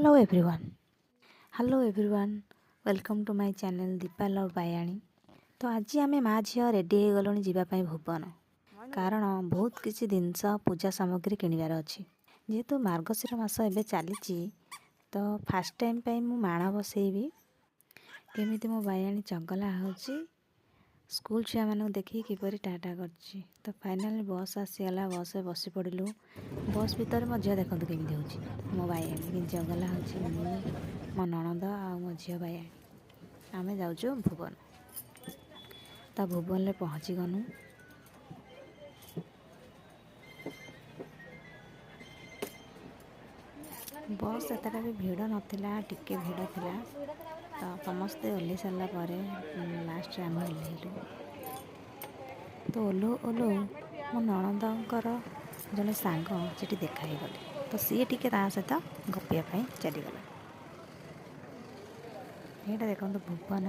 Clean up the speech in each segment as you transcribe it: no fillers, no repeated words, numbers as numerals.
Hello everyone. Hello everyone. Welcome to my channel Deepa लव बायाणी। तो आज आम माँ झील रेडी हो गलुणी जीवाई भुवन कारण बहुत किसी जिनस पूजा सामग्री किणवार अच्छी जेहेतु मार्गशीर मास एवं चली तो फास्ट टाइम पे मु माण बसैबी केमी मो बायाणी चगला हो स्कूल छुआ मानू देखी किपर टाटा कर तो फाइनाली बस आसीगला बस बस पड़ू बस भितर मो झील देखते केमी हो मो बायाणी कि चगला हो मो नणंद आ मो झील बायाणी आमे जाऊँ भुवन तो भुवन पहुँची गनु बस एतटा भी भिड़ नाला टिके भिड़ थिला तो समस्ते ओह्लि सारा लास्ट आम ओह्लैलु तो ओलो ओलो मो नणंदर जड़े सांग से देखाई गले तो सी टे सहित गपियापाई चलीगला यहाँ देखो भुवन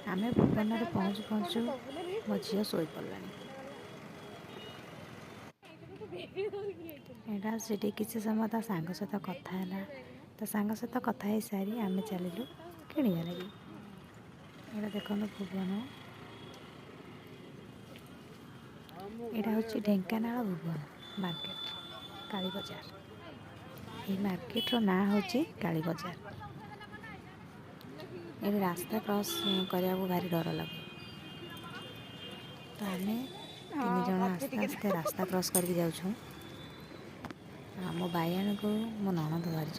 आम भुवन पहुँचु पहुँचु मो झील शोई पड़ा यहाँ से किसी समय ता सांग सहित कथा है तो सांग सहित कथा हो सारी आम चलू किणवा लगी यहाँ देखो भुवन यहाँ हूँ ढेंकानाल भुवन मार्केट काली बजार ये मार्केट ना हूँ काली बजार ये रास्ता क्रॉस करने को भारी डर लगे तो आम तीन जन आस्ते आस्ते रास्ता क्रॉस करके जाऊँ मो बायाणी को मो नणंद धरी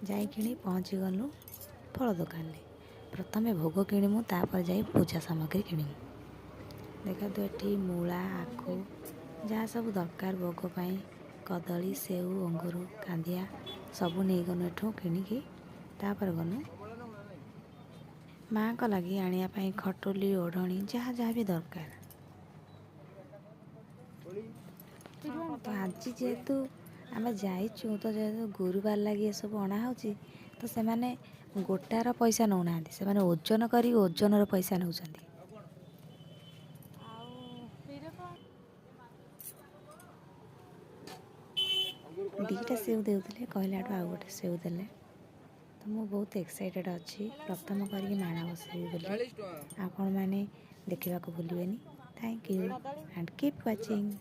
जाई किणी पहुँची गलु फल दुकान में प्रथमे भोग किणमु तापर जाई पूजा सामग्री किणमु देखा तो ये मूला आखु जहाँ सब दरकार भोग पाई कदली सेऊ अंगूर कांदिया सबू नहीं गनु एठू किणिकी तापर गनु माँ को लगी आने खटुली ओढ़णी जहाँ जहाँ भी दरकार तो आज जेहेतु आम जाइचु तो जेहेतु गुरुवार लगी ये सब अणा हो तो से माने गोटार पैसा नौ ना से माने ओजन करी ओजन पैसा नौ दीटा सेव देते कहले आउ गोटे सेव देले तो मु बहुत एक्साइटेड अच्छी प्रथम करके माण बसबी बोली आपण मैंने देखा भूलिए thank you and keep watching.